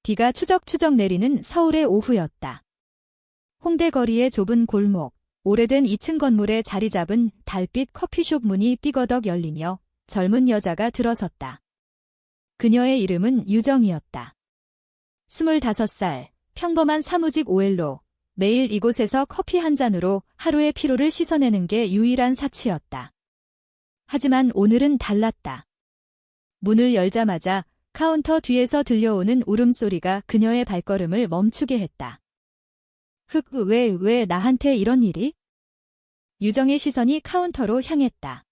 비가 추적추적 내리는 서울의 오후였다. 홍대 거리의 좁은 골목, 오래된 2층 건물에 자리 잡은 달빛 커피숍 문이 삐거덕 열리며 젊은 여자가 들어섰다. 그녀의 이름은 유정이었다. 25살, 평범한 사무직 OL로 매일 이곳에서 커피 한 잔으로 하루의 피로를 씻어내는 게 유일한 사치였다. 하지만 오늘은 달랐다. 문을 열자마자 카운터 뒤에서 들려오는 울음소리가 그녀의 발걸음을 멈추게 했다. 왜 나한테 이런 일이? 유정의 시선이 카운터로 향했다.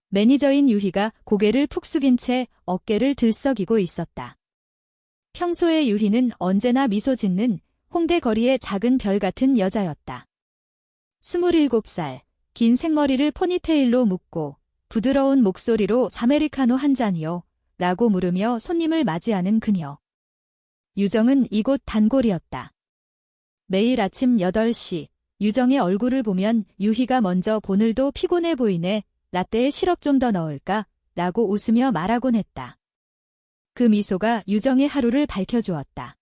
매니저인 유희가 고개를 푹 숙인 채 어깨를 들썩이고 있었다. 평소에 유희는 언제나 미소 짓는 홍대 거리의 작은 별 같은 여자였다. 27살, 긴 생머리를 포니테일로 묶고 부드러운 목소리로 아메리카노 한 잔이요? 라고 물으며 손님을 맞이하는 그녀. 유정은 이곳 단골이었다. 매일 아침 8시, 유정의 얼굴을 보면 유희가 먼저 오늘도 피곤해 보이네, 라떼에 시럽 좀 더 넣을까? 라고 웃으며 말하곤 했다. 그 미소가 유정의 하루를 밝혀주었다.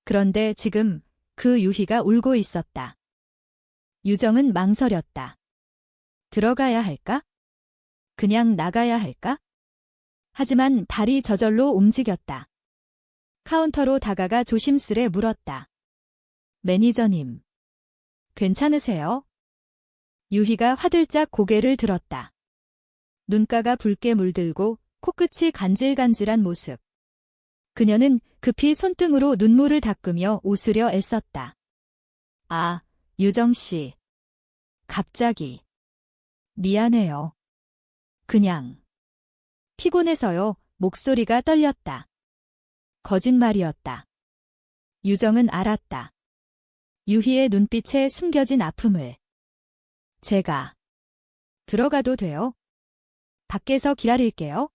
그런데 지금 그 유희가 울고 있었다. 유정은 망설였다. 들어가야 할까? 그냥 나가야 할까? 하지만 발이 저절로 움직였다. 카운터로 다가가 조심스레 물었다. 매니저님, 괜찮으세요? 유희가 화들짝 고개를 들었다. 눈가가 붉게 물들고 코끝이 간질간질한 모습. 그녀는 급히 손등으로 눈물을 닦으며 웃으려 애썼다. 아, 유정씨. 갑자기. 미안해요. 그냥. 피곤해서요. 목소리가 떨렸다. 거짓말이었다. 유정은 알았다. 유희의 눈빛에 숨겨진 아픔을. 제가 들어가도 돼요? 밖에서 기다릴게요.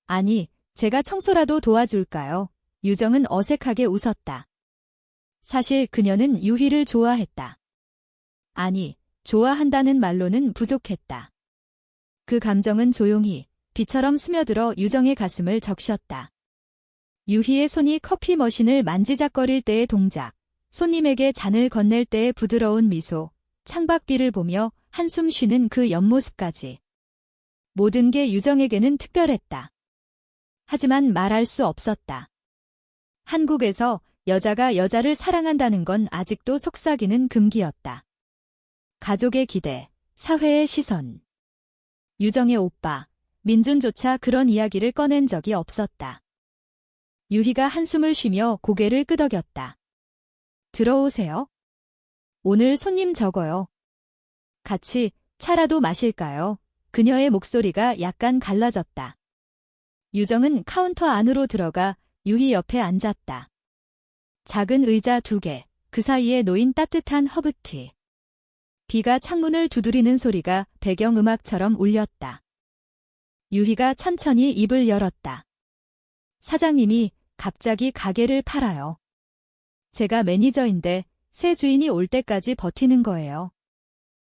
아니, 제가 청소라도 도와줄까요? 유정은 어색하게 웃었다. 사실 그녀는 유희를 좋아했다. 아니, 좋아한다는 말로는 부족했다. 그 감정은 조용히 비처럼 스며들어 유정의 가슴을 적셨다. 유희의 손이 커피 머신을 만지작거릴 때의 동작, 손님에게 잔을 건넬 때의 부드러운 미소, 창밖비를 보며 한숨 쉬는 그 옆모습까지. 모든 게 유정에게는 특별했다. 하지만 말할 수 없었다. 한국에서 여자가 여자를 사랑한다는 건 아직도 속삭이는 금기였다. 가족의 기대, 사회의 시선. 유정의 오빠, 민준조차 그런 이야기를 꺼낸 적이 없었다. 유희가 한숨을 쉬며 고개를 끄덕였다. 들어오세요. 오늘 손님 적어요. 같이 차라도 마실까요? 그녀의 목소리가 약간 갈라졌다. 유정은 카운터 안으로 들어가 유희 옆에 앉았다. 작은 의자 2개, 그 사이에 놓인 따뜻한 허브티. 비가 창문을 두드리는 소리가 배경음악처럼 울렸다. 유희가 천천히 입을 열었다. 사장님이 갑자기 가게를 팔아요. 제가 매니저인데 새 주인이 올 때까지 버티는 거예요.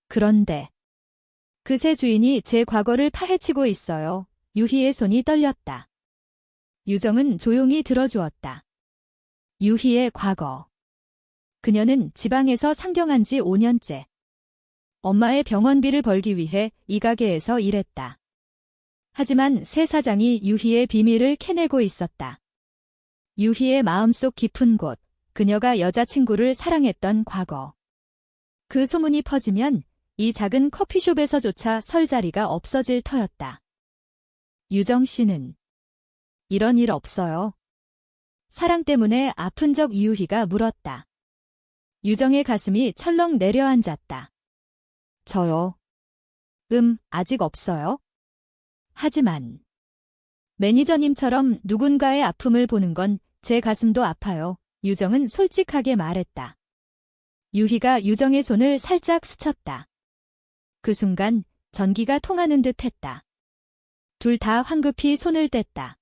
그런데 그 새 주인이 제 과거를 파헤치고 있어요. 유희의 손이 떨렸다. 유정은 조용히 들어주었다. 유희의 과거. 그녀는 지방에서 상경한 지 5년째. 엄마의 병원비를 벌기 위해 이 가게에서 일했다. 하지만 새 사장이 유희의 비밀을 캐내고 있었다. 유희의 마음속 깊은 곳, 그녀가 여자친구를 사랑했던 과거. 그 소문이 퍼지면 이 작은 커피숍에서조차 설 자리가 없어질 터였다. 유정 씨는 이런 일 없어요. 사랑 때문에 아픈 적 유희가 물었다. 유정의 가슴이 철렁 내려앉았다. 저요. 아직 없어요. 하지만 매니저님처럼 누군가의 아픔을 보는 건 제 가슴도 아파요. 유정은 솔직하게 말했다. 유희가 유정의 손을 살짝 스쳤다. 그 순간 전기가 통하는 듯 했다. 둘 다 황급히 손을 뗐다.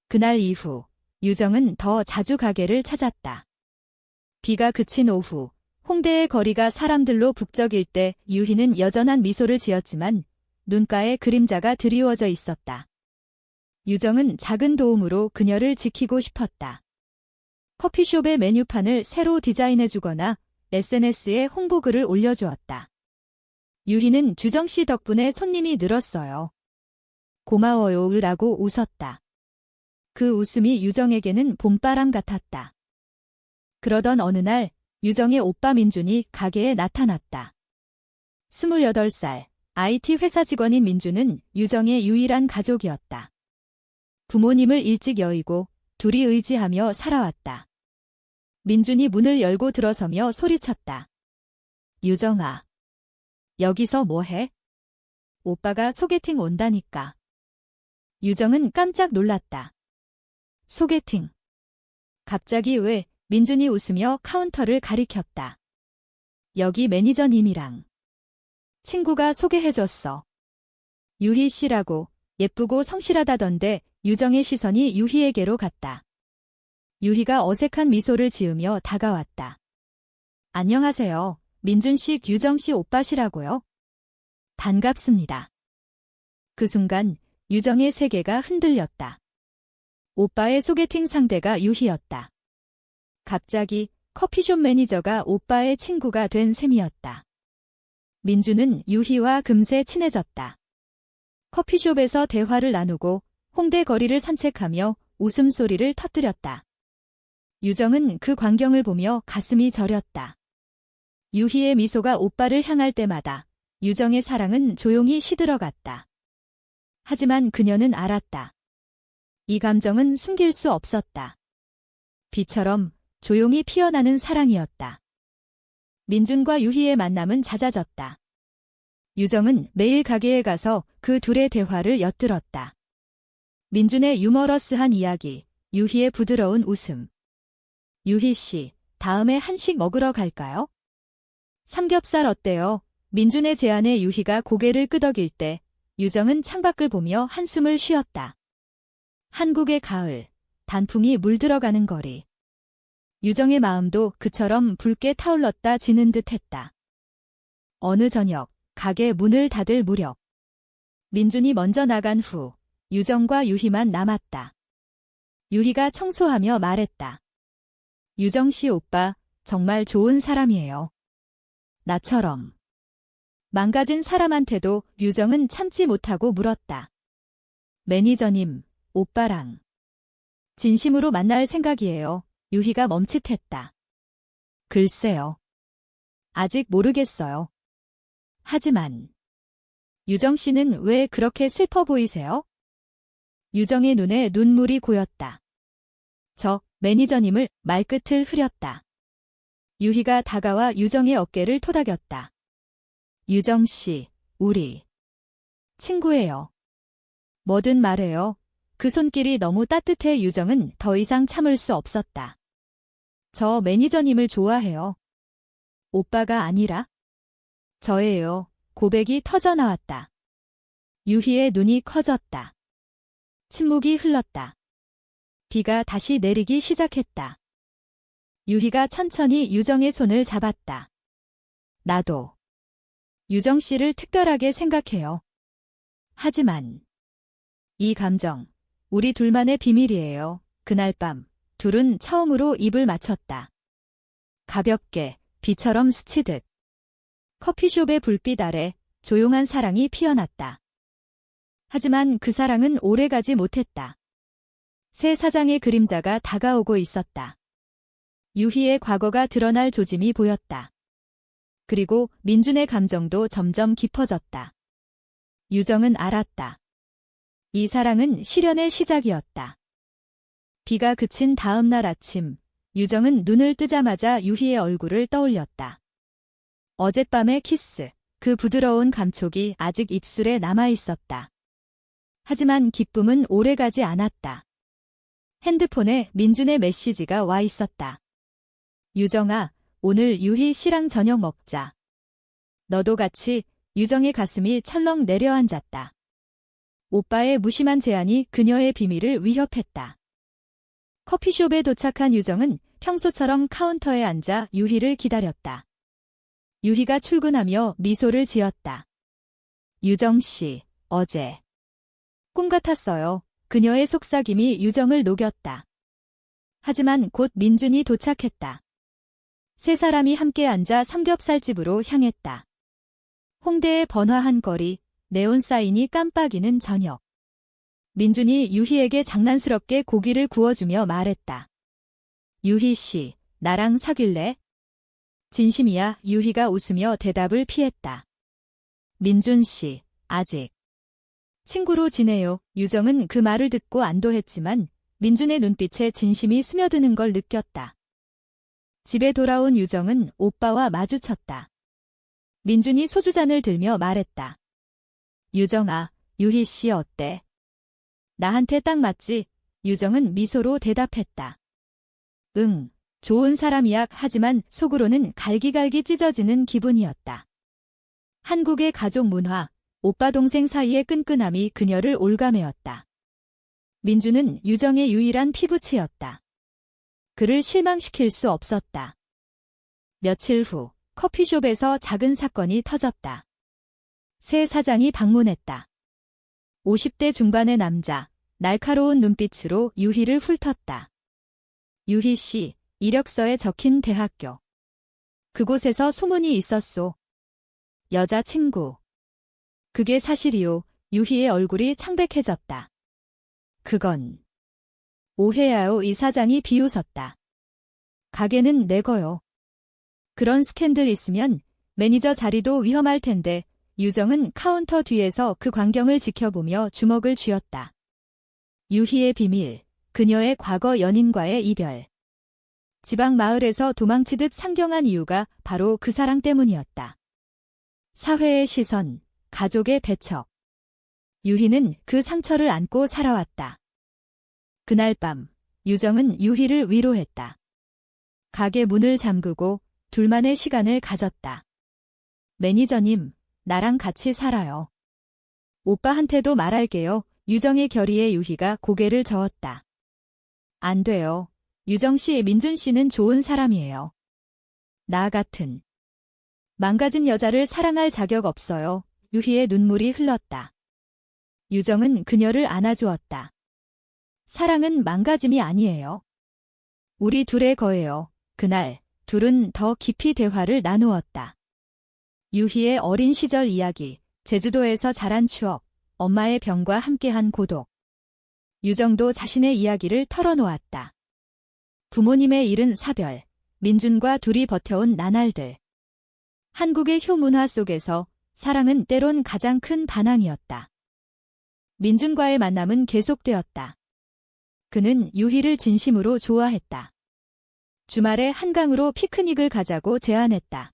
그날 이후 유정은 더 자주 가게를 찾았다. 비가 그친 오후 홍대의 거리가 사람들로 북적일 때 유희는 여전한 미소를 지었지만 눈가에 그림자가 드리워져 있었다. 유정은 작은 도움으로 그녀를 지키고 싶었다. 커피숍의 메뉴판을 새로 디자인해주거나 SNS에 홍보글을 올려주었다. 유희는 주정씨 덕분에 손님이 늘었어요. 고마워요 라고 웃었다. 그 웃음이 유정에게는 봄바람 같았다. 그러던 어느 날 유정의 오빠 민준이 가게에 나타났다. 28살, IT 회사 직원인 민준은 유정의 유일한 가족이었다. 부모님을 일찍 여의고 둘이 의지하며 살아왔다. 민준이 문을 열고 들어서며 소리쳤다. 유정아, 여기서 뭐해? 오빠가 소개팅 온다니까. 유정은 깜짝 놀랐다. 소개팅. 갑자기 왜? 민준이 웃으며 카운터를 가리켰다. 여기 매니저님이랑. 친구가 소개해줬어. 유희 씨라고. 예쁘고 성실하다던데. 유정의 시선이 유희에게로 갔다. 유희가 어색한 미소를 지으며 다가왔다. 안녕하세요. 민준씨 유정씨 오빠시라고요? 반갑습니다. 그 순간 유정의 세계가 흔들렸다. 오빠의 소개팅 상대가 유희였다. 갑자기 커피숍 매니저가 오빠의 친구가 된 셈이었다. 민준은 유희와 금세 친해졌다. 커피숍에서 대화를 나누고 홍대 거리를 산책하며 웃음소리를 터뜨렸다. 유정은 그 광경을 보며 가슴이 저렸다. 유희의 미소가 오빠를 향할 때마다 유정의 사랑은 조용히 시들어갔다. 하지만 그녀는 알았다. 이 감정은 숨길 수 없었다. 비처럼 조용히 피어나는 사랑이었다. 민준과 유희의 만남은 잦아졌다. 유정은 매일 가게에 가서 그 둘의 대화를 엿들었다. 민준의 유머러스한 이야기, 유희의 부드러운 웃음. 유희 씨, 다음에 한식 먹으러 갈까요? 삼겹살 어때요? 민준의 제안에 유희가 고개를 끄덕일 때 유정은 창밖을 보며 한숨을 쉬었다. 한국의 가을, 단풍이 물들어가는 거리. 유정의 마음도 그처럼 붉게 타올랐다 지는 듯했다. 어느 저녁, 가게 문을 닫을 무렵. 민준이 먼저 나간 후 유정과 유희만 남았다. 유희가 청소하며 말했다. 유정씨 오빠 정말 좋은 사람이에요. 나처럼. 망가진 사람한테도 유정은 참지 못하고 물었다. 매니저님, 오빠랑 진심으로 만날 생각이에요. 유희가 멈칫했다. 글쎄요. 아직 모르겠어요. 하지만 유정 씨는 왜 그렇게 슬퍼 보이세요? 유정의 눈에 눈물이 고였다. 저 매니저님을 말끝을 흐렸다. 유희가 다가와 유정의 어깨를 토닥였다. 유정 씨, 우리 친구예요. 뭐든 말해요. 그 손길이 너무 따뜻해 유정은 더 이상 참을 수 없었다. 저 매니저님을 좋아해요. 오빠가 아니라 저예요. 고백이 터져나왔다. 유희의 눈이 커졌다. 침묵이 흘렀다. 비가 다시 내리기 시작했다. 유희가 천천히 유정의 손을 잡았다. 나도 유정 씨를 특별하게 생각해요. 하지만 이 감정, 우리 둘만의 비밀이에요. 그날 밤 둘은 처음으로 입을 맞췄다. 가볍게 비처럼 스치듯. 커피숍의 불빛 아래 조용한 사랑이 피어났다. 하지만 그 사랑은 오래가지 못했다. 새 사장의 그림자가 다가오고 있었다. 유희의 과거가 드러날 조짐이 보였다. 그리고 민준의 감정도 점점 깊어졌다. 유정은 알았다. 이 사랑은 시련의 시작이었다. 비가 그친 다음 날 아침, 유정은 눈을 뜨자마자 유희의 얼굴을 떠올렸다. 어젯밤의 키스, 그 부드러운 감촉이 아직 입술에 남아있었다. 하지만 기쁨은 오래가지 않았다. 핸드폰에 민준의 메시지가 와 있었다. 유정아, 오늘 유희 씨랑 저녁 먹자. 너도 같이. 유정의 가슴이 철렁 내려앉았다. 오빠의 무심한 제안이 그녀의 비밀을 위협했다. 커피숍에 도착한 유정은 평소처럼 카운터에 앉아 유희를 기다렸다. 유희가 출근하며 미소를 지었다. 유정 씨, 어제 꿈 같았어요. 그녀의 속삭임이 유정을 녹였다. 하지만 곧 민준이 도착했다. 세 사람이 함께 앉아 삼겹살집으로 향했다. 홍대의 번화한 거리, 네온 사인이 깜빡이는 저녁. 민준이 유희에게 장난스럽게 고기를 구워주며 말했다. 유희 씨, 나랑 사귈래? 진심이야. 유희가 웃으며 대답을 피했다. 민준 씨, 아직 친구로 지내요. 유정은 그 말을 듣고 안도했지만 민준의 눈빛에 진심이 스며드는 걸 느꼈다. 집에 돌아온 유정은 오빠와 마주쳤다. 민준이 소주잔을 들며 말했다. 유정아, 유희 씨 어때? 나한테 딱 맞지? 유정은 미소로 대답했다. 응, 좋은 사람이야. 하지만 속으로는 갈기갈기 찢어지는 기분이었다. 한국의 가족 문화, 오빠 동생 사이의 끈끈함이 그녀를 올가매었다. 민준은 유정의 유일한 피부치였다. 그를 실망시킬 수 없었다. 며칠 후 커피숍에서 작은 사건이 터졌다. 새 사장이 방문했다. 50대 중반의 남자, 날카로운 눈빛으로 유희를 훑었다. 유희 씨, 이력서에 적힌 대학교. 그곳에서 소문이 있었소. 여자친구. 그게 사실이요. 유희의 얼굴이 창백해졌다. 그건 오해야요. 이 사장이 비웃었다. 가게는 내 거요. 그런 스캔들 있으면 매니저 자리도 위험할 텐데. 유정은 카운터 뒤에서 그 광경을 지켜보며 주먹을 쥐었다. 유희의 비밀, 그녀의 과거 연인과의 이별. 지방 마을에서 도망치듯 상경한 이유가 바로 그 사랑 때문이었다. 사회의 시선, 가족의 배척. 유희는 그 상처를 안고 살아왔다. 그날 밤, 유정은 유희를 위로했다. 가게 문을 잠그고 둘만의 시간을 가졌다. 매니저님, 나랑 같이 살아요. 오빠한테도 말할게요. 유정의 결의에 유희가 고개를 저었다. 안 돼요. 유정 씨, 민준 씨는 좋은 사람이에요. 나 같은 망가진 여자를 사랑할 자격 없어요. 유희의 눈물이 흘렀다. 유정은 그녀를 안아주었다. 사랑은 망가짐이 아니에요. 우리 둘의 거예요. 그날 둘은 더 깊이 대화를 나누었다. 유희의 어린 시절 이야기, 제주도에서 자란 추억, 엄마의 병과 함께한 고독. 유정도 자신의 이야기를 털어놓았다. 부모님의 잃은 사별, 민준과 둘이 버텨온 나날들. 한국의 효문화 속에서 사랑은 때론 가장 큰 반항이었다. 민준과의 만남은 계속되었다. 그는 유희를 진심으로 좋아했다. 주말에 한강으로 피크닉을 가자고 제안했다.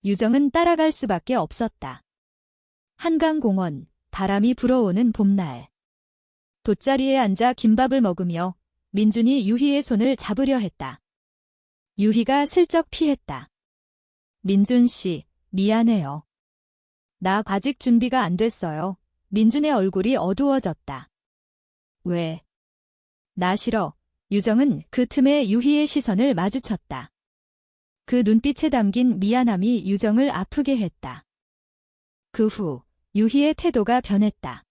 유정은 따라갈 수밖에 없었다. 한강공원, 바람이 불어오는 봄날. 돗자리에 앉아 김밥을 먹으며 민준이 유희의 손을 잡으려 했다. 유희가 슬쩍 피했다. 민준 씨, 미안해요. 나 아직 준비가 안 됐어요. 민준의 얼굴이 어두워졌다. 왜? 나 싫어. 유정은 그 틈에 유희의 시선을 마주쳤다. 그 눈빛에 담긴 미안함이 유정을 아프게 했다. 그 후 유희의 태도가 변했다.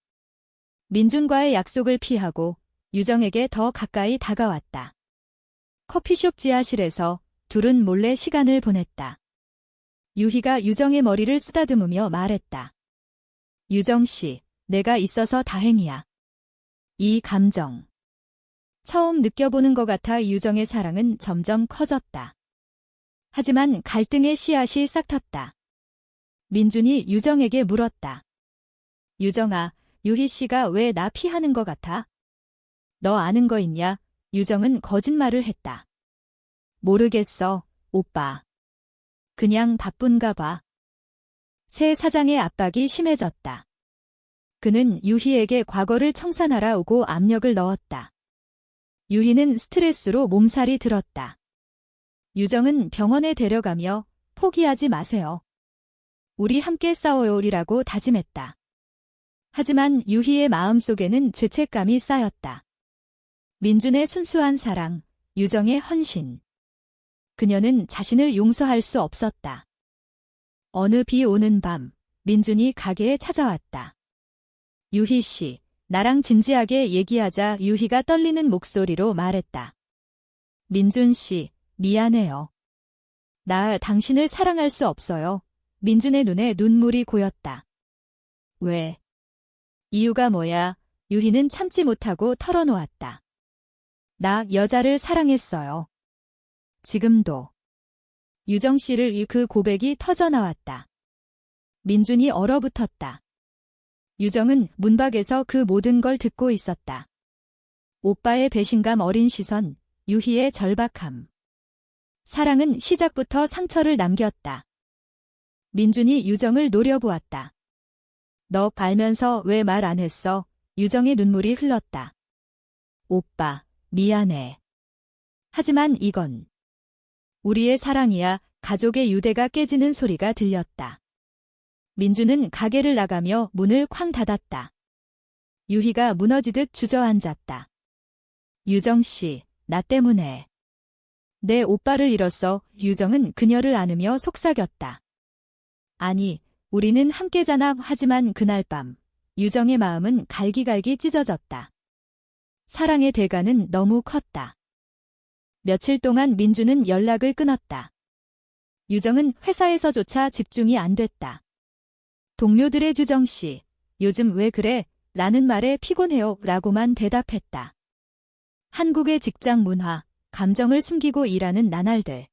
민준과의 약속을 피하고 유정에게 더 가까이 다가왔다. 커피숍 지하실에서 둘은 몰래 시간을 보냈다. 유희가 유정의 머리를 쓰다듬으며 말했다. 유정 씨, 내가 있어서 다행이야. 이 감정. 처음 느껴보는 것 같아. 유정의 사랑은 점점 커졌다. 하지만 갈등의 씨앗이 싹텄다. 민준이 유정에게 물었다. 유정아, 유희 씨가 왜 나 피하는 것 같아? 너 아는 거 있냐? 유정은 거짓말을 했다. 모르겠어, 오빠. 그냥 바쁜가 봐. 새 사장의 압박이 심해졌다. 그는 유희에게 과거를 청산하라 오고 압력을 넣었다. 유희는 스트레스로 몸살이 들었다. 유정은 병원에 데려가며 포기하지 마세요. 우리 함께 싸워요리라고 다짐했다. 하지만 유희의 마음속에는 죄책감이 쌓였다. 민준의 순수한 사랑, 유정의 헌신. 그녀는 자신을 용서할 수 없었다. 어느 비 오는 밤, 민준이 가게에 찾아왔다. 유희 씨, 나랑 진지하게 얘기하자 유희가 떨리는 목소리로 말했다. 민준 씨, 미안해요. 나 당신을 사랑할 수 없어요. 민준의 눈에 눈물이 고였다. 왜? 이유가 뭐야? 유희는 참지 못하고 털어놓았다. 나 여자를 사랑했어요. 지금도. 유정 씨를 그 고백이 터져나왔다. 민준이 얼어붙었다. 유정은 문 밖에서 그 모든 걸 듣고 있었다. 오빠의 배신감 어린 시선, 유희의 절박함. 사랑은 시작부터 상처를 남겼다. 민준이 유정을 노려보았다. 너 알면서 왜 말 안 했어? 유정의 눈물이 흘렀다. 오빠, 미안해. 하지만 이건 우리의 사랑이야. 가족의 유대가 깨지는 소리가 들렸다. 민준은 가게를 나가며 문을 쾅 닫았다. 유희가 무너지듯 주저앉았다. 유정 씨, 나 때문에. 내 오빠를 잃었어. 유정은 그녀를 안으며 속삭였다. 아니, 우리는 함께잖아. 하지만 그날 밤, 유정의 마음은 갈기갈기 찢어졌다. 사랑의 대가는 너무 컸다. 며칠 동안 민준은 연락을 끊었다. 유정은 회사에서조차 집중이 안 됐다. 동료들의 유정 씨, 요즘 왜 그래? 라는 말에 피곤해요. 라고만 대답했다. 한국의 직장 문화, 감정을 숨기고 일하는 나날들.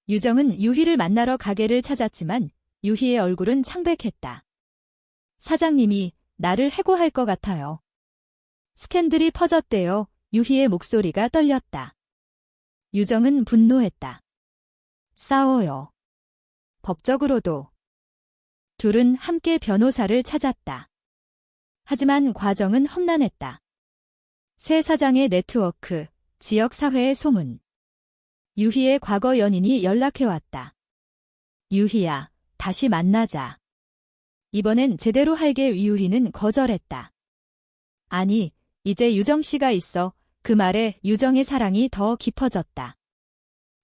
유정은 유희를 만나러 가게를 찾았지만 유희의 얼굴은 창백했다. 사장님이 나를 해고할 것 같아요. 스캔들이 퍼졌대요. 유희의 목소리가 떨렸다. 유정은 분노했다. 싸워요. 법적으로도. 둘은 함께 변호사를 찾았다. 하지만 과정은 험난했다. 새 사장의 네트워크, 지역사회의 소문. 유희의 과거 연인이 연락해왔다. 유희야, 다시 만나자. 이번엔 제대로 할게. 유희는 거절했다. 아니, 이제 유정 씨가 있어. 그 말에 유정의 사랑이 더 깊어졌다.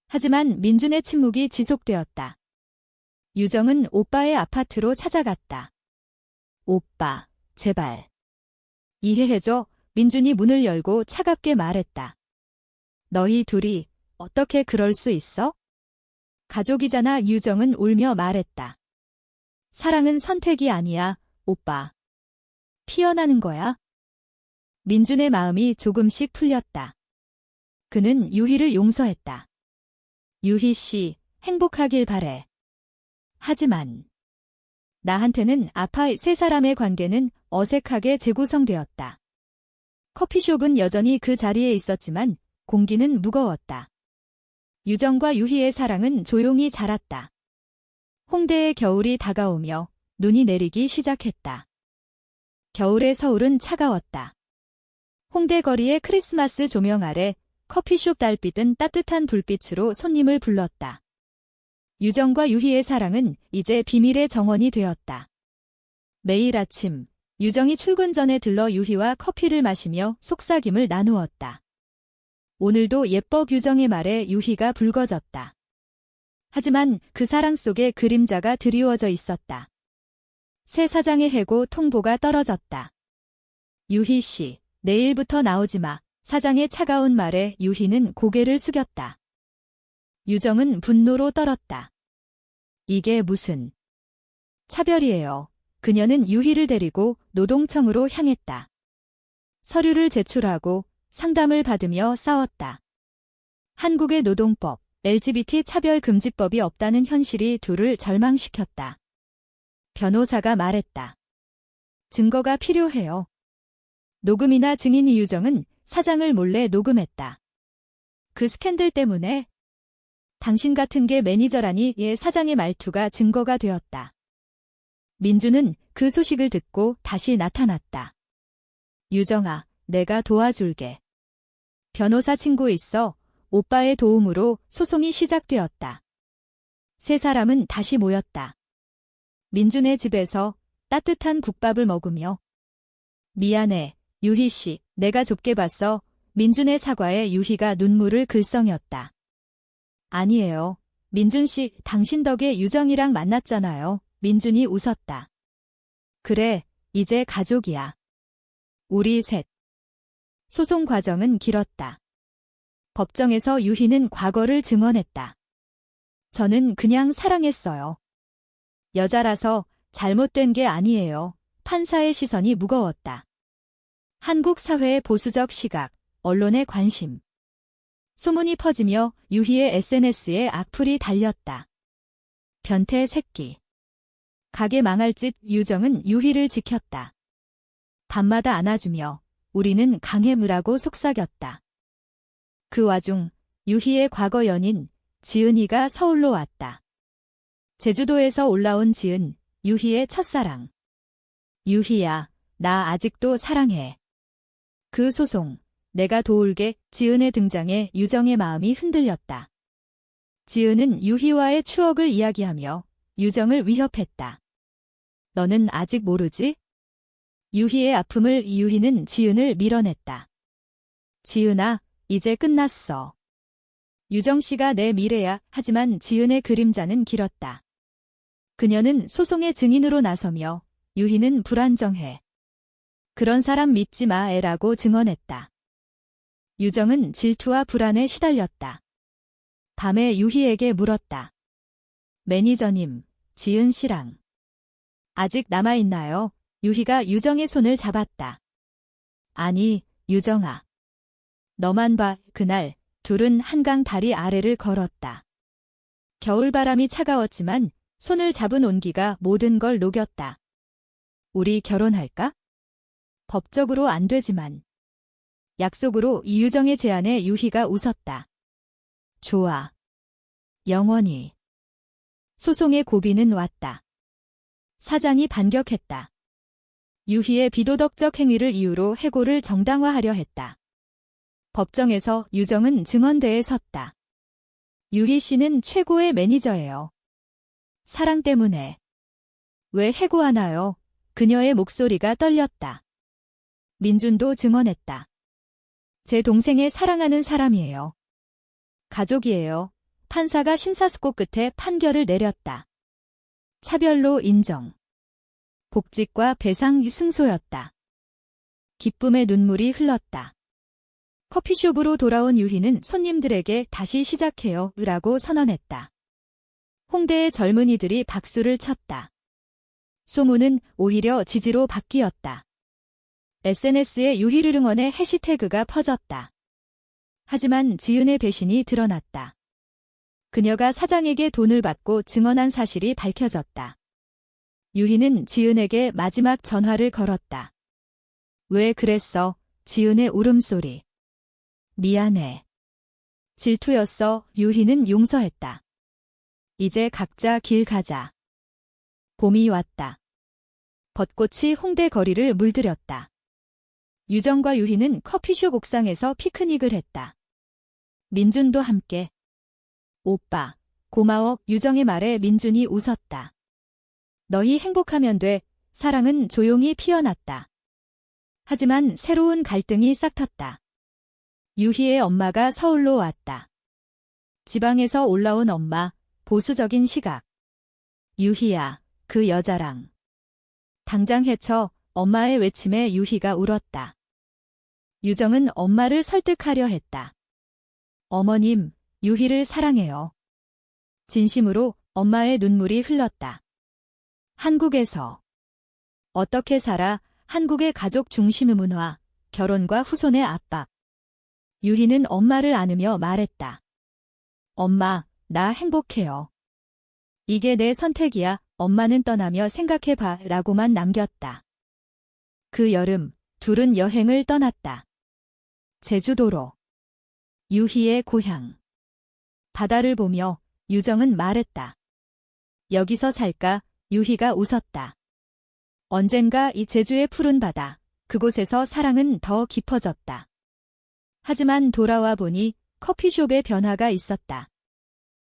하지만 민준의 침묵이 지속되었다. 유정은 오빠의 아파트로 찾아갔다. 오빠, 제발. 이해해줘. 민준이 문을 열고 차갑게 말했다. 너희 둘이 어떻게 그럴 수 있어? 가족이잖아. 유정은 울며 말했다. 사랑은 선택이 아니야, 오빠. 피어나는 거야. 민준의 마음이 조금씩 풀렸다. 그는 유희를 용서했다. 유희 씨, 행복하길 바래. 하지만 나한테는 아파. 세 사람의 관계는 어색하게 재구성되었다. 커피숍은 여전히 그 자리에 있었지만 공기는 무거웠다. 유정과 유희의 사랑은 조용히 자랐다. 홍대의 겨울이 다가오며 눈이 내리기 시작했다. 겨울의 서울은 차가웠다. 홍대 거리의 크리스마스 조명 아래 커피숍 달빛은 따뜻한 불빛으로 손님을 불렀다. 유정과 유희의 사랑은 이제 비밀의 정원이 되었다. 매일 아침 유정이 출근 전에 들러 유희와 커피를 마시며 속삭임을 나누었다. 오늘도 예뻐. 유정의 말에 유희가 붉어졌다. 하지만 그 사랑 속에 그림자가 드리워져 있었다. 새 사장의 해고 통보가 떨어졌다. 유희 씨, 내일부터 나오지 마. 사장의 차가운 말에 유희는 고개를 숙였다. 유정은 분노로 떨었다. 이게 무슨 차별이에요. 그녀는 유희를 데리고 노동청으로 향했다. 서류를 제출하고 상담을 받으며 싸웠다. 한국의 노동법, LGBT 차별금지법이 없다는 현실이 둘을 절망시켰다. 변호사가 말했다. 증거가 필요해요. 녹음이나 증인. 유정은 사장을 몰래 녹음했다. 그 스캔들 때문에 당신 같은 게 매니저라니. 사장의 말투가 증거가 되었다. 민준은 그 소식을 듣고 다시 나타났다. 유정아, 내가 도와줄게. 변호사 친구 있어. 오빠의 도움으로 소송이 시작되었다. 세 사람은 다시 모였다. 민준의 집에서 따뜻한 국밥을 먹으며 미안해, 유희 씨, 내가 좁게 봤어. 민준의 사과에 유희가 눈물을 글썽였다. 아니에요. 민준 씨, 당신 덕에 유정이랑 만났잖아요. 민준이 웃었다. 그래, 이제 가족이야. 우리 셋. 소송 과정은 길었다. 법정에서 유희는 과거를 증언했다. 저는 그냥 사랑했어요. 여자라서 잘못된 게 아니에요. 판사의 시선이 무거웠다. 한국 사회의 보수적 시각, 언론의 관심. 소문이 퍼지며 유희의 SNS에 악플이 달렸다. 변태 새끼. 가게 망할 짓. 유정은 유희를 지켰다. 밤마다 안아주며 우리는 강해무라고 속삭였다. 그 와중 유희의 과거 연인 지은이가 서울로 왔다. 제주도에서 올라온 지은, 유희의 첫사랑. 유희야, 나 아직도 사랑해. 그 소송, 내가 도울게. 지은의 등장에 유정의 마음이 흔들렸다. 지은은 유희와의 추억을 이야기하며 유정을 위협했다. 너는 아직 모르지? 유희의 아픔을. 유희는 지은을 밀어냈다. 지은아, 이제 끝났어. 유정 씨가 내 미래야. 하지만 지은의 그림자는 길었다. 그녀는 소송의 증인으로 나서며 유희는 불안정해. 그런 사람 믿지 마. 애라고 증언했다. 유정은 질투와 불안에 시달렸다. 밤에 유희에게 물었다. 매니저님, 지은 씨랑 아직 남아있나요? 유희가 유정의 손을 잡았다. 아니, 유정아. 너만 봐. 그날 둘은 한강 다리 아래를 걸었다. 겨울바람이 차가웠지만 손을 잡은 온기가 모든 걸 녹였다. 우리 결혼할까? 법적으로 안 되지만. 약속으로 유정의 제안에 유희가 웃었다. 좋아. 영원히. 소송의 고비는 왔다. 사장이 반격했다. 유희의 비도덕적 행위를 이유로 해고를 정당화하려 했다. 법정에서 유정은 증언대에 섰다. 유희 씨는 최고의 매니저예요. 사랑 때문에. 왜 해고하나요? 그녀의 목소리가 떨렸다. 민준도 증언했다. 제 동생의 사랑하는 사람이에요. 가족이에요. 판사가 심사숙고 끝에 판결을 내렸다. 차별로 인정. 복직과 배상 승소였다. 기쁨의 눈물이 흘렀다. 커피숍으로 돌아온 유희는 손님들에게 다시 시작해요 라고 선언했다. 홍대의 젊은이들이 박수를 쳤다. 소문은 오히려 지지로 바뀌었다. SNS에 유희를 응원해 해시태그가 퍼졌다. 하지만 지은의 배신이 드러났다. 그녀가 사장에게 돈을 받고 증언한 사실이 밝혀졌다. 유희는 지은에게 마지막 전화를 걸었다. 왜 그랬어? 지은의 울음소리. 미안해. 질투였어. 유희는 용서했다. 이제 각자 길 가자. 봄이 왔다. 벚꽃이 홍대 거리를 물들였다. 유정과 유희는 커피숍 옥상에서 피크닉을 했다. 민준도 함께. 오빠, 고마워. 유정의 말에 민준이 웃었다. 너희 행복하면 돼. 사랑은 조용히 피어났다. 하지만 새로운 갈등이 싹텄다. 유희의 엄마가 서울로 왔다. 지방에서 올라온 엄마, 보수적인 시각. 유희야, 그 여자랑. 당장 해쳐. 엄마의 외침에 유희가 울었다. 유정은 엄마를 설득하려 했다. 어머님, 유희를 사랑해요. 진심으로 엄마의 눈물이 흘렀다. 한국에서 어떻게 살아? 한국의 가족 중심의 문화, 결혼과 후손의 압박. 유희는 엄마를 안으며 말했다. 엄마, 나 행복해요. 이게 내 선택이야. 엄마는 떠나며 생각해봐 라고만 남겼다. 그 여름, 둘은 여행을 떠났다. 제주도로. 유희의 고향. 바다를 보며 유정은 말했다. 여기서 살까? 유희가 웃었다. 언젠가 이 제주의 푸른 바다, 그곳에서 사랑은 더 깊어졌다. 하지만 돌아와 보니 커피숍에 변화가 있었다.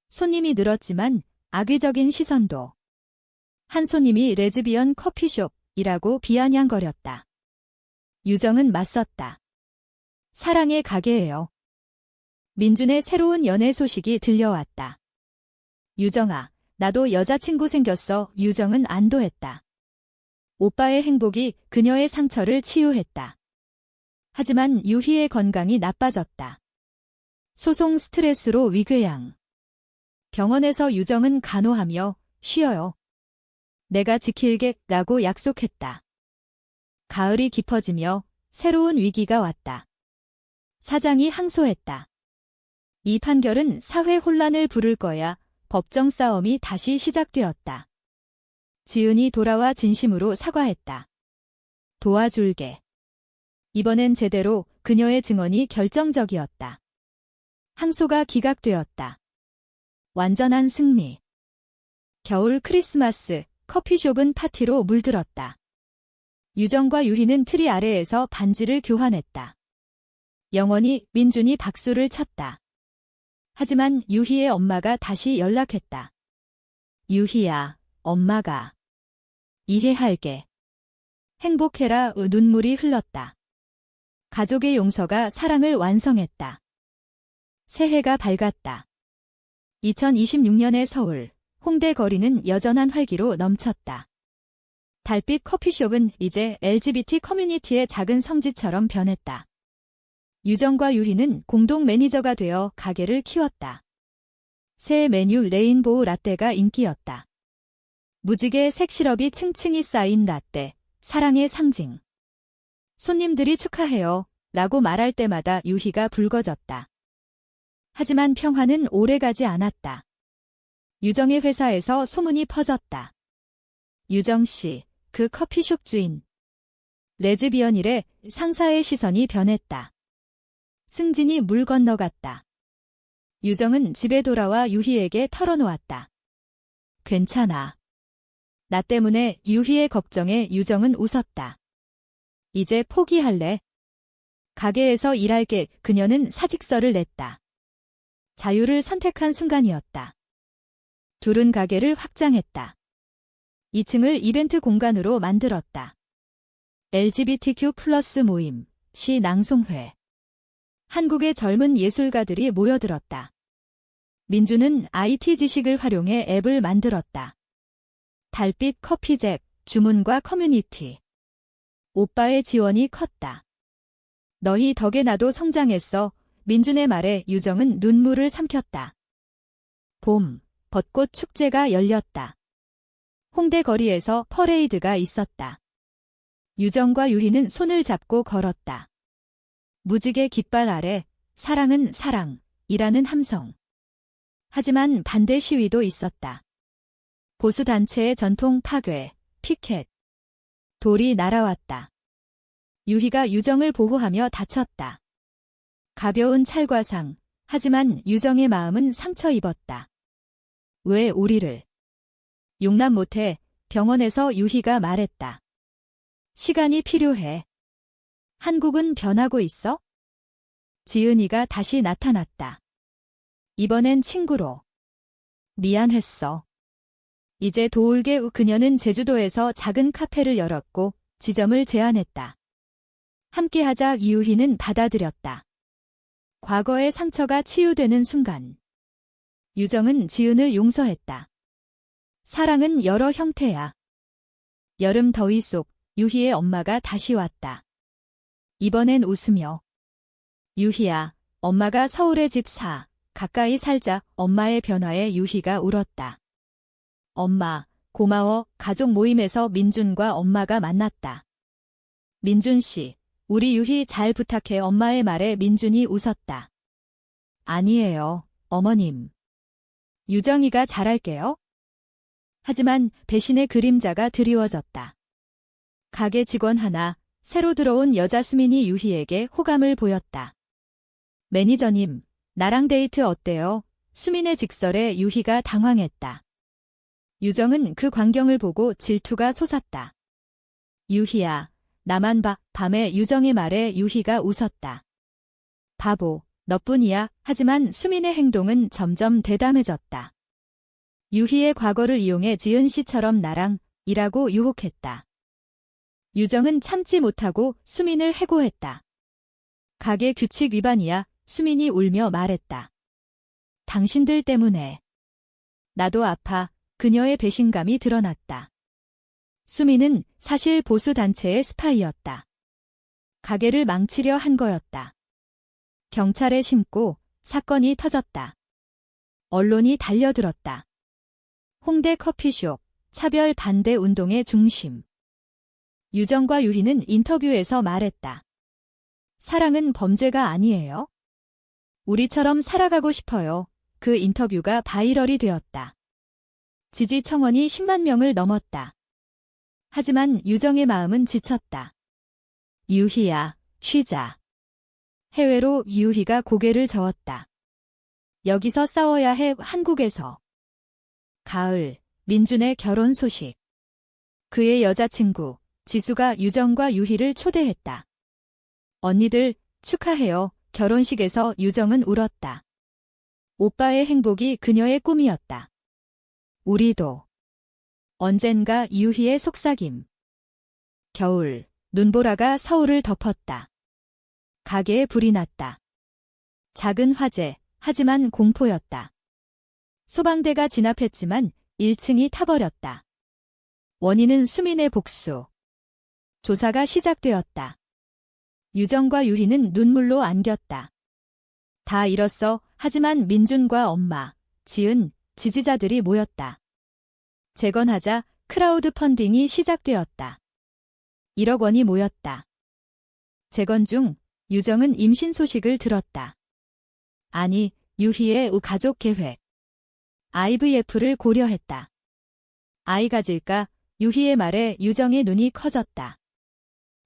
손님이 늘었지만 악의적인 시선도. 한 손님이 레즈비언 커피숍이라고 비아냥거렸다. 유정은 맞섰다. 사랑의 가게예요. 민준의 새로운 연애 소식이 들려왔다. 유정아, 나도 여자친구 생겼어. 유정은 안도했다. 오빠의 행복이 그녀의 상처를 치유했다. 하지만 유희의 건강이 나빠졌다. 소송 스트레스로 위궤양. 병원에서 유정은 간호하며 쉬어요. 내가 지킬게라고 약속했다. 가을이 깊어지며 새로운 위기가 왔다. 사장이 항소했다. 이 판결은 사회 혼란을 부를 거야. 법정 싸움이 다시 시작되었다. 지은이 돌아와 진심으로 사과했다. 도와줄게. 이번엔 제대로. 그녀의 증언이 결정적이었다. 항소가 기각되었다. 완전한 승리. 겨울 크리스마스, 커피숍은 파티로 물들었다. 유정과 유희는 트리 아래에서 반지를 교환했다. 영원히 민준이 박수를 쳤다. 하지만 유희의 엄마가 다시 연락했다. 유희야, 엄마가 이해할게. 행복해라. 눈물이 흘렀다. 가족의 용서가 사랑을 완성했다. 새해가 밝았다. 2026년의 서울, 홍대 거리는 여전한 활기로 넘쳤다. 달빛 커피숍은 이제 LGBT 커뮤니티의 작은 성지처럼 변했다. 유정과 유희는 공동 매니저가 되어 가게를 키웠다. 새 메뉴 레인보우 라떼가 인기였다. 무지개 색시럽이 층층이 쌓인 라떼, 사랑의 상징. 손님들이 축하해요 라고 말할 때마다 유희가 붉어졌다. 하지만 평화는 오래가지 않았다. 유정의 회사에서 소문이 퍼졌다. 유정 씨, 그 커피숍 주인. 레즈비언이래. 상사의 시선이 변했다. 승진이 물 건너갔다. 유정은 집에 돌아와 유희에게 털어놓았다. 괜찮아. 나 때문에 유희의 걱정에 유정은 웃었다. 이제 포기할래? 가게에서 일할게. 그녀는 사직서를 냈다. 자유를 선택한 순간이었다. 둘은 가게를 확장했다. 2층을 이벤트 공간으로 만들었다. LGBTQ+ 모임, 시 낭송회. 한국의 젊은 예술가들이 모여들었다. 민주는 IT 지식을 활용해 앱을 만들었다. 달빛 커피잽, 주문과 커뮤니티. 오빠의 지원이 컸다. 너희 덕에 나도 성장했어. 민준의 말에 유정은 눈물을 삼켰다. 봄, 벚꽃 축제가 열렸다. 홍대 거리에서 퍼레이드가 있었다. 유정과 유희는 손을 잡고 걸었다. 무지개 깃발 아래 사랑은 사랑이라는 함성. 하지만 반대 시위도 있었다. 보수단체의 전통 파괴, 피켓. 돌이 날아왔다. 유희가 유정을 보호하며 다쳤다. 가벼운 찰과상, 하지만 유정의 마음은 상처 입었다. 왜 우리를 용납 못해? 병원에서 유희가 말했다. 시간이 필요해. 한국은 변하고 있어? 지은이가 다시 나타났다. 이번엔 친구로. 미안했어. 이제 도울게. 그녀는 제주도에서 작은 카페를 열었고 지점을 제안했다. 함께하자. 유희는 받아들였다. 과거의 상처가 치유되는 순간. 유정은 지은을 용서했다. 사랑은 여러 형태야. 여름 더위 속 유희의 엄마가 다시 왔다. 이번엔 웃으며. 유희야, 엄마가 서울에 집 사. 가까이 살자. 엄마의 변화에 유희가 울었다. 엄마, 고마워. 가족 모임에서 민준과 엄마가 만났다. 민준 씨, 우리 유희 잘 부탁해. 엄마의 말에 민준이 웃었다. 아니에요, 어머님. 유정이가 잘할게요. 하지만 배신의 그림자가 드리워졌다. 가게 직원 하나, 새로 들어온 여자 수민이 유희에게 호감을 보였다. 매니저님, 나랑 데이트 어때요? 수민의 직설에 유희가 당황했다. 유정은 그 광경을 보고 질투가 솟았다. 유희야, 나만 봐. 밤에 유정의 말에 유희가 웃었다. 바보, 너뿐이야. 하지만 수민의 행동은 점점 대담해졌다. 유희의 과거를 이용해 지은 씨처럼 나랑 일하고 유혹했다. 유정은 참지 못하고 수민을 해고했다. 가게 규칙 위반이야. 수민이 울며 말했다. 당신들 때문에. 나도 아파. 그녀의 배신감이 드러났다. 수민은 사실 보수단체의 스파이였다. 가게를 망치려 한 거였다. 경찰에 신고 사건이 터졌다. 언론이 달려들었다. 홍대 커피숍, 차별 반대 운동의 중심. 유정과 유희는 인터뷰에서 말했다. 사랑은 범죄가 아니에요. 우리처럼 살아가고 싶어요. 그 인터뷰가 바이럴이 되었다. 지지 청원이 10만 명을 넘었다. 하지만 유정의 마음은 지쳤다. 유희야, 쉬자. 해외로 유희가 고개를 저었다. 여기서 싸워야 해. 한국에서. 가을, 민준의 결혼 소식. 그의 여자친구, 지수가 유정과 유희를 초대했다. 언니들, 축하해요. 결혼식에서 유정은 울었다. 오빠의 행복이 그녀의 꿈이었다. 우리도. 언젠가 유희의 속삭임. 겨울, 눈보라가 서울을 덮었다. 가게에 불이 났다. 작은 화재, 하지만 공포였다. 소방대가 진압했지만 1층이 타버렸다. 원인은 수민의 복수. 조사가 시작되었다. 유정과 유희는 눈물로 안겼다. 다 잃었어. 하지만 민준과 엄마, 지은, 지지자들이 모였다. 재건하자. 크라우드 펀딩이 시작되었다. 1억 원이 모였다. 재건 중 유정은 임신 소식을 들었다. 아니, 유희의 가족 계획. IVF를 고려했다. 아이 가질까? 유희의 말에 유정의 눈이 커졌다.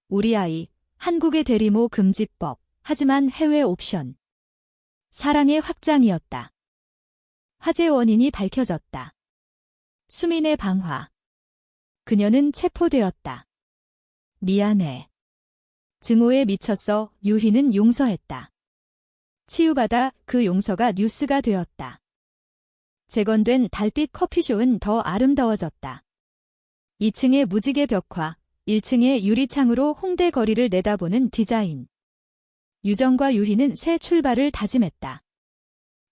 우리 아이, 한국의 대리모 금지법, 하지만 해외 옵션. 사랑의 확장이었다. 화재 원인이 밝혀졌다. 수민의 방화. 그녀는 체포되었다. 미안해. 증오에 미쳤어. 유희는 용서했다. 치유받아. 그 용서가 뉴스가 되었다. 재건된 달빛 커피숍은 더 아름다워졌다. 2층의 무지개 벽화, 1층의 유리창으로 홍대 거리를 내다보는 디자인. 유정과 유희는 새 출발을 다짐했다.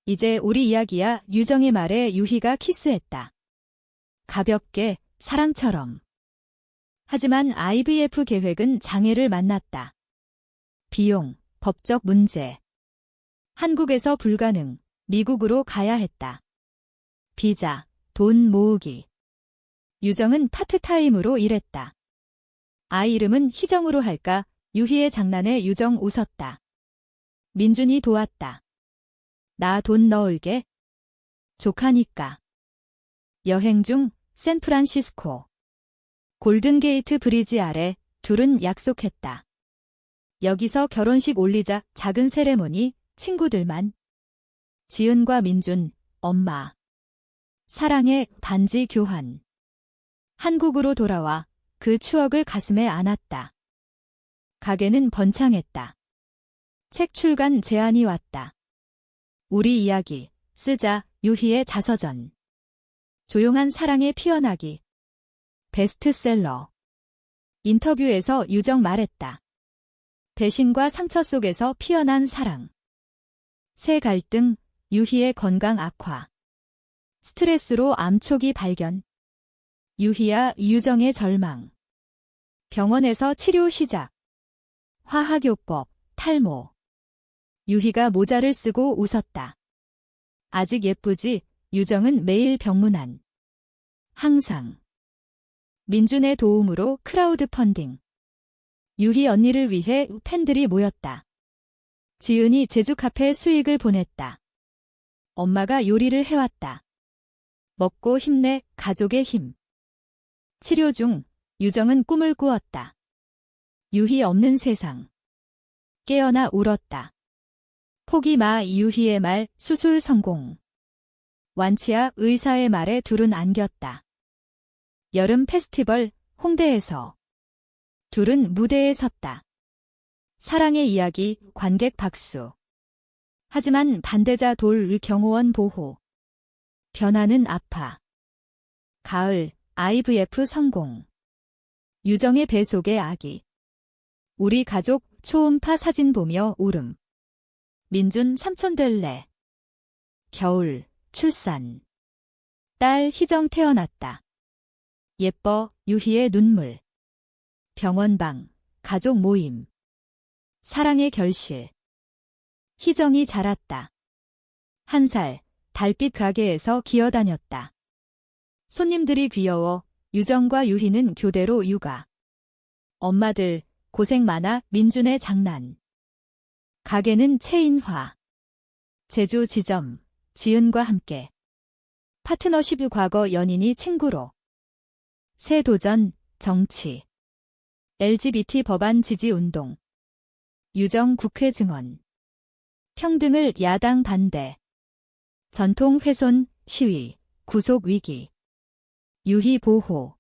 이제 우리 이야기야. 유정의 말에 유희가 키스했다. 가볍게, 사랑처럼. 하지만 IVF 계획은 장애를 만났다. 비용, 법적 문제. 한국에서 불가능, 미국으로 가야 했다. 비자, 돈 모으기. 유정은 파트타임으로 일했다. 아이 이름은 희정으로 할까? 유희의 장난에 유정 웃었다. 민준이 도왔다. 나 돈 넣을게. 조카니까. 여행 중 샌프란시스코. 골든게이트 브리지 아래 둘은 약속했다. 여기서 결혼식 올리자. 작은 세레모니, 친구들만. 지은과 민준, 엄마. 사랑의 반지 교환. 한국으로 돌아와 그 추억을 가슴에 안았다. 가게는 번창했다. 책 출간 제안이 왔다. 우리 이야기, 쓰자. 유희의 자서전. 조용한 사랑의 피어나기. 베스트셀러. 인터뷰에서 유정 말했다. 배신과 상처 속에서 피어난 사랑. 새 갈등, 유희의 건강 악화. 스트레스로 암 초기 발견. 유희와 유정의 절망. 병원에서 치료 시작. 화학요법, 탈모. 유희가 모자를 쓰고 웃었다. 아직 예쁘지? 유정은 매일 병문안. 항상. 민준의 도움으로 크라우드 펀딩. 유희 언니를 위해 팬들이 모였다. 지은이 제주 카페 수익을 보냈다. 엄마가 요리를 해왔다. 먹고 힘내. 가족의 힘. 치료 중 유정은 꿈을 꾸었다. 유희 없는 세상. 깨어나 울었다. 포기 마. 유희의 말. 수술 성공. 완치아. 의사의 말에 둘은 안겼다. 여름 페스티벌 홍대에서 둘은 무대에 섰다. 사랑의 이야기. 관객 박수. 하지만 반대자 돌. 경호원 보호. 변화는 아파. 가을. IVF 성공. 유정의 배 속의 아기. 우리 가족. 초음파 사진 보며 울음. 민준 삼촌 될래. 겨울. 출산. 딸 희정 태어났다. 예뻐. 유희의 눈물. 병원방. 가족 모임. 사랑의 결실. 희정이 자랐다. 1살, 달빛 가게에서 기어다녔다. 손님들이 귀여워 유정과 유희는 교대로 육아. 엄마들 고생 많아 민준의 장난. 가게는 최인화. 제주 지점, 지은과 함께. 파트너십 과거 연인이 친구로. 새 도전, 정치. LGBT 법안 지지 운동. 유정 국회 증언. 평등을 야당 반대. 전통 훼손, 시위, 구속 위기. 유희 보호.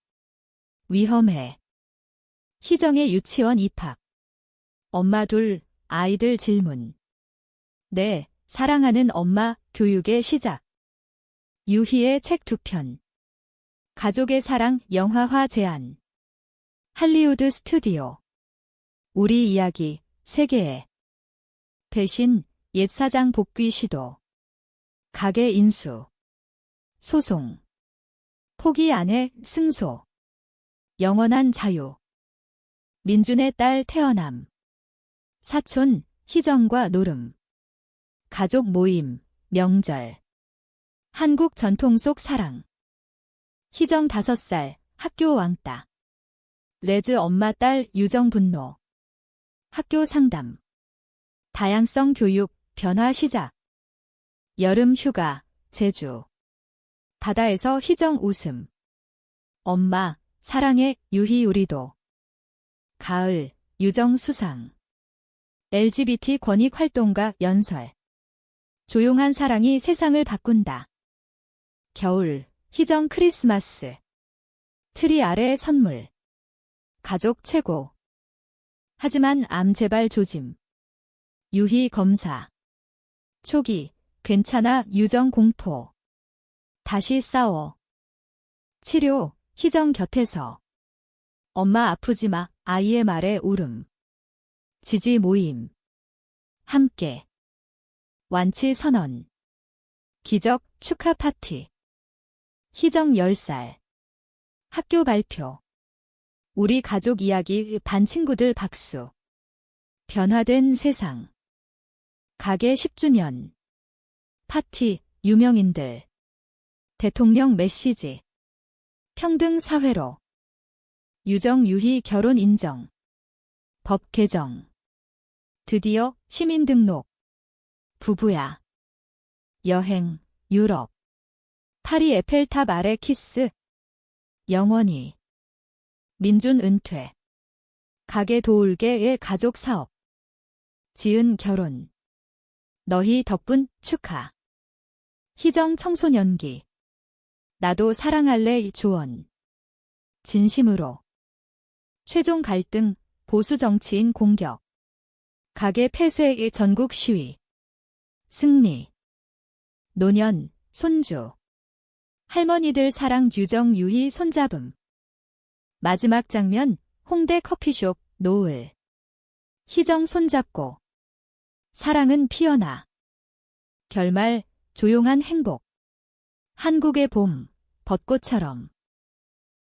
위험해. 희정의 유치원 입학. 엄마 둘, 아이들 질문. 네, 사랑하는 엄마, 교육의 시작. 유희의 책 2편. 가족의 사랑 영화화 제안. 할리우드 스튜디오. 우리 이야기, 세계에. 배신, 옛 사장 복귀 시도. 가게 인수. 소송. 포기 아내 승소. 영원한 자유. 민준의 딸 태어남. 사촌, 희정과 노름. 가족 모임, 명절. 한국 전통 속 사랑. 희정 5살, 학교 왕따. 레즈 엄마 딸 유정 분노. 학교 상담. 다양성 교육, 변화 시작. 여름 휴가, 제주. 바다에서 희정 웃음. 엄마, 사랑해, 유희 우리도. 가을, 유정 수상. LGBT 권익 활동가 연설. 조용한 사랑이 세상을 바꾼다. 겨울, 희정 크리스마스. 트리 아래 선물. 가족 최고. 하지만 암 재발 조짐. 유희 검사. 초기, 괜찮아 유정 공포. 다시 싸워. 치료, 희정 곁에서. 엄마 아프지 마, 아이의 말에 울음. 지지 모임. 함께. 완치 선언. 기적 축하 파티. 희정 10살. 학교 발표. 우리 가족 이야기 반 친구들 박수. 변화된 세상. 가게 10주년. 파티, 유명인들. 대통령 메시지. 평등 사회로. 유정 유희 결혼 인정. 법 개정. 드디어 시민 등록. 부부야. 여행, 유럽. 파리 에펠탑 아래 키스. 영원히. 민준 은퇴. 가게 도울게의 가족 사업. 지은 결혼. 너희 덕분 축하. 희정 청소년기. 나도 사랑할래 조언. 진심으로. 최종 갈등, 보수 정치인 공격. 가게 폐쇄의 전국 시위. 승리. 노년, 손주. 할머니들 사랑 유정 유희 손잡음. 마지막 장면, 홍대 커피숍, 노을. 희정 손잡고. 사랑은 피어나. 결말, 조용한 행복. 한국의 봄, 벚꽃처럼.